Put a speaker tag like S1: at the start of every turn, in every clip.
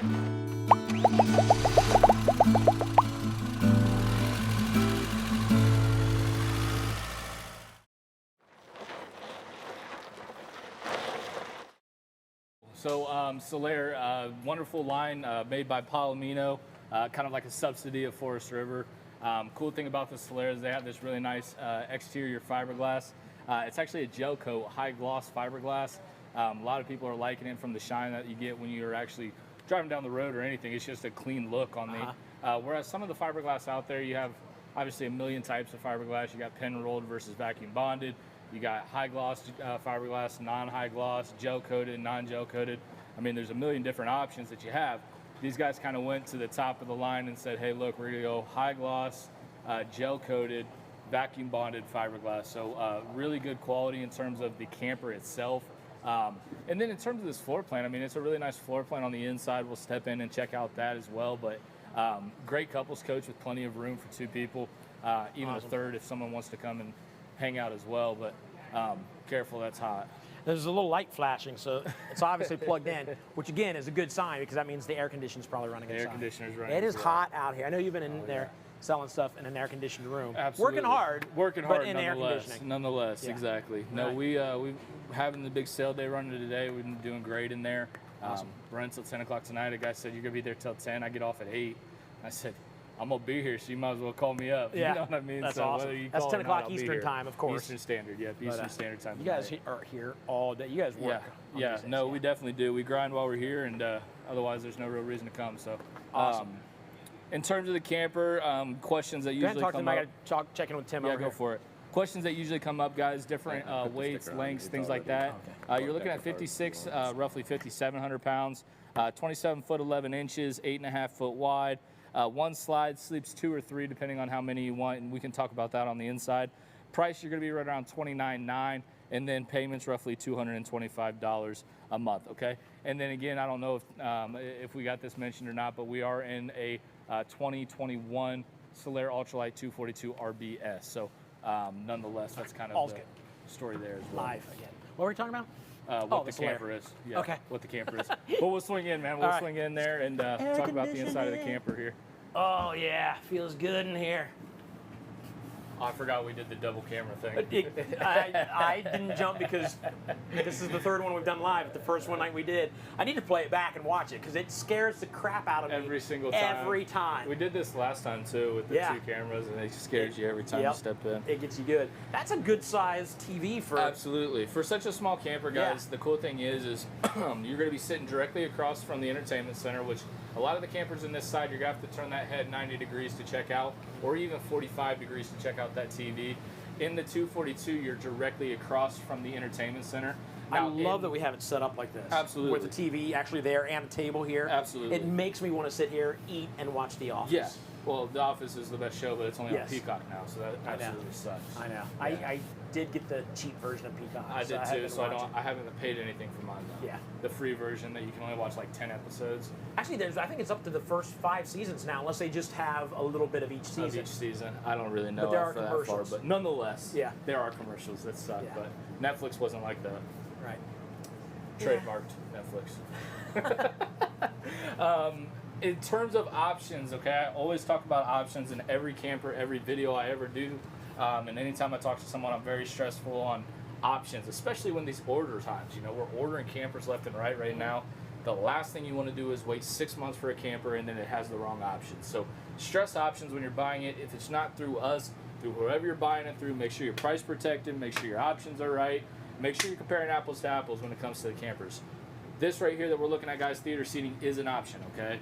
S1: So Solaire, wonderful line made by Palomino, kind of like a subsidy of Forest River. Cool thing about the Solaire is they have this really nice exterior fiberglass. It's actually a gel coat, high gloss fiberglass. A lot of people are liking it from the shine that you get when you're actually driving down the road or anything. It's just a clean look on the. Whereas some of the fiberglass out there, you have obviously a million types of fiberglass. You got pen rolled versus vacuum bonded. You got high gloss fiberglass, non-high gloss, gel coated, non-gel coated. I mean, there's a million different options that you have. These guys kind of went to the top of the line and said, hey, look, we're gonna go high gloss, gel coated, vacuum bonded fiberglass. So really good quality in terms of the camper itself. And then in terms of this floor plan, I mean, it's a really nice floor plan on the inside. We'll step in and check out that as well. But great couples coach with plenty of room for two people, even a third if someone wants to come and hang out as well. But careful, that's hot.
S2: There's a little light flashing, so it's obviously plugged in, which again is a good sign because that means the air conditioner's probably running inside.
S1: Air conditioner's running.
S2: It is hot out here. I know you've been in there selling stuff in an air-conditioned room.
S1: Absolutely.
S2: Working hard,
S1: in
S2: air conditioning.
S1: Nonetheless, exactly. No, we having the big sale day running today. We've been doing great in there.
S2: Awesome.
S1: Running till 10 o'clock tonight. A guy said you're gonna be there till 10. I get off at 8. I said, I'm gonna be here, so you might as well call me up.
S2: Yeah,
S1: you know what I mean?
S2: That's
S1: so
S2: awesome.
S1: whether you
S2: That's
S1: call
S2: 10
S1: or
S2: o'clock
S1: not,
S2: Eastern time, of course.
S1: Eastern Standard, yeah, Eastern Standard time.
S2: You guys are here all day. You guys work.
S1: Yeah, no, we definitely do. We grind while we're here, and otherwise there's no real reason to come. So,
S2: awesome.
S1: In terms of the camper, questions that usually come up.
S2: I got to check in with Tim.
S1: Yeah, go for it. Questions that usually come up, guys, different weights, lengths, things like that. You're looking at 56, roughly 5,700 pounds, 27 foot 11 inches, 8.5 foot wide. One slide, sleeps 2 or 3 depending on how many you want, and we can talk about that on the inside. Price, you're going to be right around $29,900, and then payments roughly $225 a month, okay? And then again, I don't know if we got this mentioned or not, but we are in a 2021 Solaire Ultra Lite 242RBS. So nonetheless, that's kind of the story there as well.
S2: Live again. What were we talking about?
S1: What the camper is. Yeah,
S2: okay.
S1: What the camper is. But we'll swing in, man. We'll swing in there and talk about the inside of the camper here.
S2: Oh, yeah. Feels good in here.
S1: Oh, I forgot we did the double camera thing.
S2: I didn't jump because this is the third one we've done live. The first one night we did. I need to play it back and watch it because it scares the crap out of me.
S1: Every single time.
S2: Every time.
S1: We did this last time too with the 2 cameras, and it scares you every time you step in.
S2: It gets you good. That's a good size TV for...
S1: Absolutely. For such a small camper, guys, the cool thing is you're going to be sitting directly across from the entertainment center, which a lot of the campers in this side, you're going to have to turn that head 90 degrees to check out, or even 45 degrees to check out that TV. In the 242, you're directly across from the entertainment center.
S2: Now, I love that we have it set up like this.
S1: Absolutely.
S2: With the TV actually there and a table here.
S1: Absolutely.
S2: It makes me want to sit here, eat, and watch The Office.
S1: Yeah. Well, The Office is the best show, but it's only on Peacock now, so that absolutely sucks.
S2: I know.
S1: Yeah.
S2: I did get the cheap version of Peacock.
S1: I did too, so I haven't paid anything for mine though.
S2: Yeah.
S1: The free version that you can only watch like 10 episodes.
S2: Actually, I think it's up to the first 5 seasons now, unless they just have a little bit of each season.
S1: Of each season. I don't really know
S2: but there are
S1: for
S2: commercials.
S1: that far, but nonetheless, there are commercials that suck, but Netflix wasn't like that.
S2: Right.
S1: Trademarked Netflix. In terms of options, okay, I always talk about options in every camper, every video I ever do. And anytime I talk to someone, I'm very stressful on options, especially when these order times. You know, we're ordering campers left and right now. The last thing you want to do is wait 6 months for a camper and then it has the wrong options. So stress options when you're buying it. If it's not through us, through whoever you're buying it through, make sure you're price protected, make sure your options are right, make sure you're comparing apples to apples when it comes to the campers. This right here that we're looking at, guys, theater seating is an option, okay?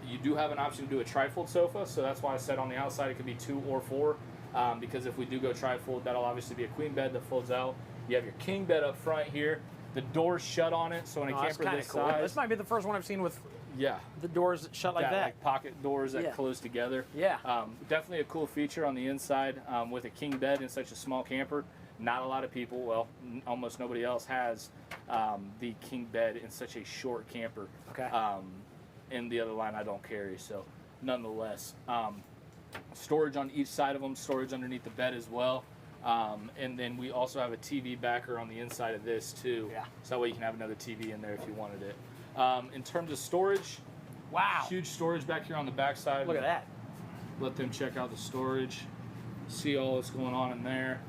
S1: You do have an option to do a trifold sofa, so that's why I said on the outside it could be 2 or 4, because if we do go trifold, that'll obviously be a queen bed that folds out. You have your king bed up front here. The door's shut on it, so in a camper this size...
S2: This might be the first one I've seen with the doors shut like that.
S1: Like pocket doors that close together.
S2: Yeah.
S1: Definitely a cool feature on the inside with a king bed in such a small camper. Not a lot of people, well, almost nobody else has the king bed in such a short camper.
S2: Okay.
S1: And the other line I don't carry, so nonetheless. Storage on each side of them, storage underneath the bed as well. And then we also have a TV backer on the inside of this too. Yeah. So that way you can have another TV in there if you wanted it. In terms of storage,
S2: Wow.
S1: Huge storage back here on the back side.
S2: Look at that.
S1: Let them check out the storage. See all that's going on in there.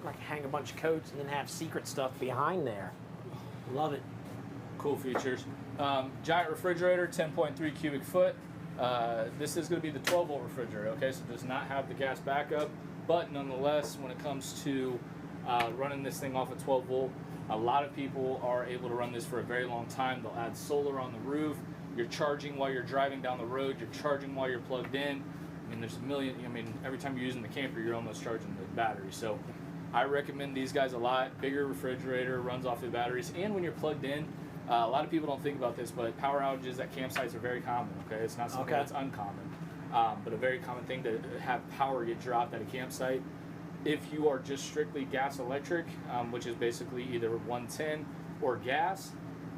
S2: Like hang a bunch of coats and then have secret stuff behind there. Love it.
S1: Cool features. Giant refrigerator, 10.3 cubic foot. This is going to be the 12-volt refrigerator, okay? So it does not have the gas backup, but nonetheless, when it comes to running this thing off of 12 volt, a lot of people are able to run this for a very long time. They'll add solar on the roof. You're charging while you're driving down the road. You're charging while you're plugged in. I mean, there's a million. I mean, every time you're using the camper, you're almost charging the battery. So I recommend these guys a lot. Bigger refrigerator, runs off the batteries, and when you're plugged in, a lot of people don't think about this, but power outages at campsites are very common. Okay, it's not something that's uncommon, but a very common thing to have power get dropped at a campsite. If you are just strictly gas electric, which is basically either 110 or gas,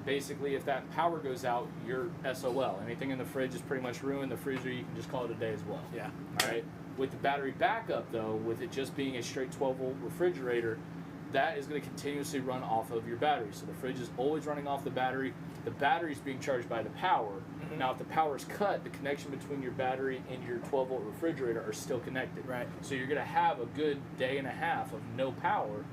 S1: basically if that power goes out, you're SOL. Anything in the fridge is pretty much ruined. The freezer, you can just call it a day as well.
S2: Yeah.
S1: All right. With the battery backup, though, with it just being a straight 12-volt refrigerator, that is going to continuously run off of your battery. So the fridge is always running off the battery. The battery is being charged by the power. Mm-hmm. Now, if the power is cut, the connection between your battery and your 12-volt refrigerator are still connected.
S2: Right.
S1: So you're going to have a good day and a half of no power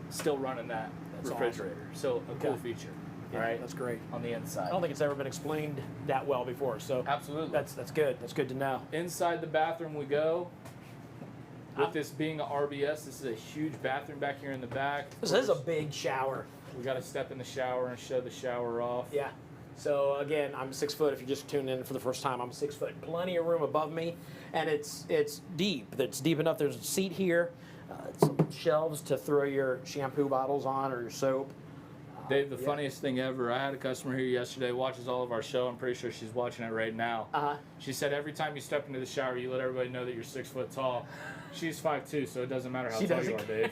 S1: still running that refrigerator.
S2: Awesome.
S1: So a cool feature.
S2: Yeah,
S1: all right.
S2: That's great.
S1: On the inside.
S2: I don't think it's ever been explained that well before. So
S1: absolutely.
S2: That's good. That's good to know.
S1: Inside the bathroom we go. With this being an RBS, this is a huge bathroom back here in the back.
S2: This is a big shower.
S1: We got to step in the shower and show the shower off.
S2: Yeah. So again, I'm 6 foot. If you just tuned in for the first time, I'm 6 foot. Plenty of room above me, and it's deep. It's deep enough. There's a seat here, some shelves to throw your shampoo bottles on or your soap.
S1: Dave, the funniest thing ever, I had a customer here yesterday, watches all of our show. I'm pretty sure she's watching it right now. She said every time you step into the shower, you let everybody know that you're 6 foot tall. She's 5'2", so it doesn't matter how tall you are, Dave.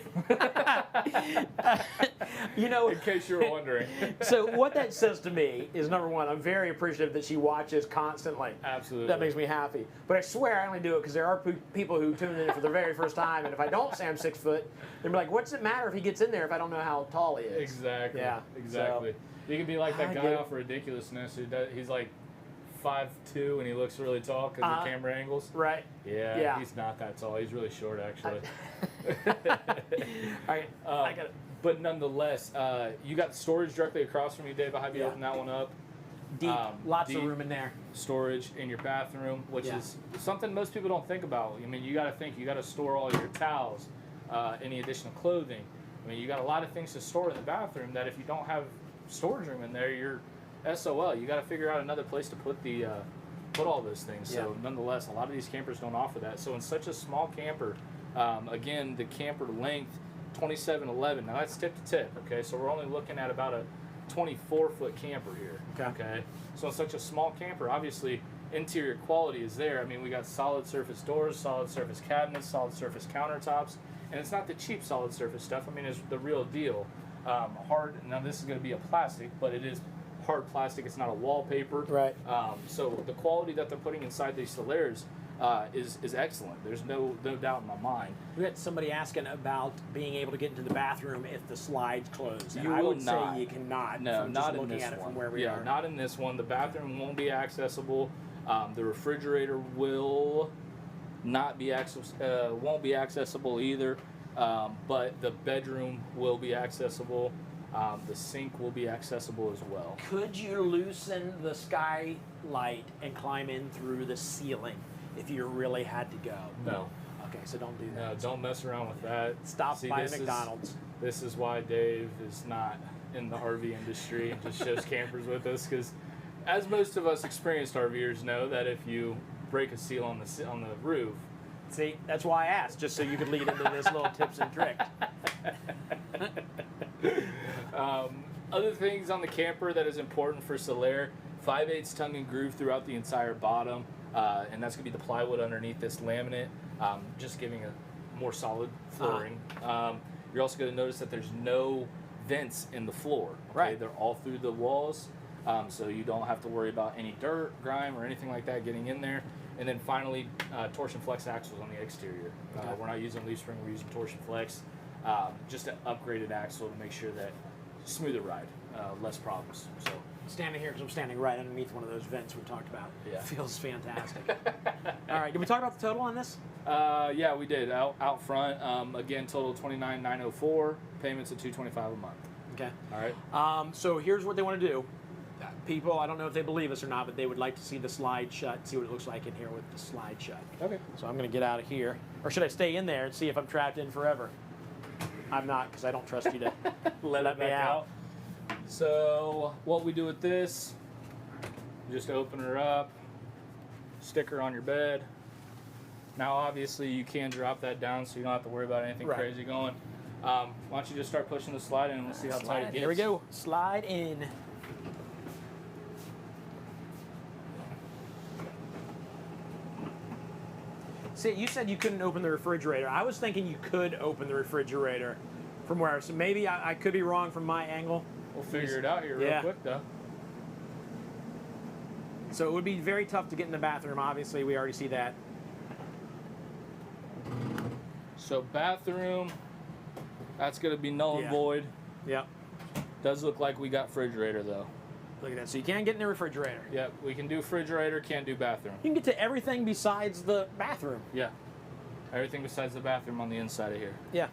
S2: You know,
S1: in case you were wondering.
S2: So what that says to me is, number one, I'm very appreciative that she watches constantly.
S1: Absolutely.
S2: That makes me happy. But I swear I only do it because there are people who tune in for the very first time, and if I don't say I'm 6 foot, they're like, what's it matter if he gets in there if I don't know how tall he is?
S1: Exactly.
S2: Yeah.
S1: Exactly.
S2: So,
S1: you could be like that guy off Ridiculousness who does, he's like 5'2" and he looks really tall because of camera angles.
S2: Right.
S1: Yeah, he's not that tall. He's really short, actually.
S2: All right. I got it.
S1: But nonetheless, you got storage directly across from you, Dave. I'll have you open that one up.
S2: Deep. Lots of room in there.
S1: Storage in your bathroom, which is something most people don't think about. I mean, you got to think. You got to store all your towels, any additional clothing. I mean, you got a lot of things to store in the bathroom that if you don't have storage room in there, you're SOL. You got to figure out another place to put the put all those things. So nonetheless, a lot of these campers don't offer that. So in such a small camper, again, the camper length 2711. Now that's tip to tip. Okay, so we're only looking at about a 24-foot camper here. Okay, so in such a small camper, obviously interior quality is there. I mean, we got solid surface doors, solid surface cabinets, solid surface countertops, and it's not the cheap solid surface stuff. I mean, it's the real deal. Hard. Now this is going to be a plastic, but it is hard plastic. It's not a wallpaper.
S2: Right.
S1: So the quality that they're putting inside these Solaires is excellent. There's no doubt in my mind.
S2: We had somebody asking about being able to get into the bathroom if the slides close. And
S1: You
S2: I
S1: will
S2: would
S1: not.
S2: say you cannot.
S1: No,
S2: from
S1: not
S2: just
S1: in
S2: looking
S1: this
S2: at it
S1: one.
S2: from where we are.
S1: Not in this one. The bathroom won't be accessible. The refrigerator will not be won't be accessible either. But the bedroom will be accessible. The sink will be accessible as well.
S2: Could you loosen the skylight and climb in through the ceiling if you really had to go?
S1: No.
S2: Okay, so don't do that.
S1: No, don't mess around with that.
S2: Stop
S1: See,
S2: by
S1: this
S2: McDonald's.
S1: This is why Dave is not in the RV industry and just shows campers with us, because as most of us experienced RVers know, that if you break a seal on the roof.
S2: See, that's why I asked, just so you could lead into this little tips and tricks.
S1: Other things on the camper that is important for Solaire: 5/8 tongue and groove throughout the entire bottom, and that's going to be the plywood underneath this laminate, just giving a more solid flooring. You're also going to notice that there's no vents in the floor. Okay?
S2: Right.
S1: They're all through the walls, so you don't have to worry about any dirt, grime, or anything like that getting in there. And then finally, torsion flex axles on the exterior. We're not using leaf spring, we're using torsion flex. Just an upgraded axle to make sure that smoother ride, less problems. So
S2: standing here because I'm standing right underneath one of those vents we talked about.
S1: Yeah.
S2: It feels fantastic. All right, did we talk about the total on this?
S1: Yeah, we did. Out front, again, total $29,904. Payments at $225 a month.
S2: Okay.
S1: All right.
S2: So here's what they want to do. People, I don't know if they believe us or not, but they would like to see the slide shut, see what it looks like in here with the slide shut.
S1: Okay.
S2: So I'm going to get out of here. Or should I stay in there and see if I'm trapped in forever? I'm not, because I don't trust you to let me out.
S1: So what we do with this, just open her up, stick her on your bed. Now obviously you can drop that down so you don't have to worry about anything crazy going. Why don't you just start pushing the slide in and we'll see how tight it gets.
S2: Here we go. Slide in. See, you said you couldn't open the refrigerator. I was thinking you could open the refrigerator from where, so maybe I could be wrong from my angle.
S1: We'll figure it out here real quick though.
S2: So it would be very tough to get in the bathroom. Obviously, we already see that.
S1: So bathroom, that's going to be null and void.
S2: Yep.
S1: Does look like we got refrigerator though.
S2: Look at that. So you can get in the refrigerator.
S1: Yep, we can do refrigerator, can't do bathroom.
S2: You can get to everything besides the bathroom.
S1: Yeah. Everything besides the bathroom on the inside of here.
S2: Yeah.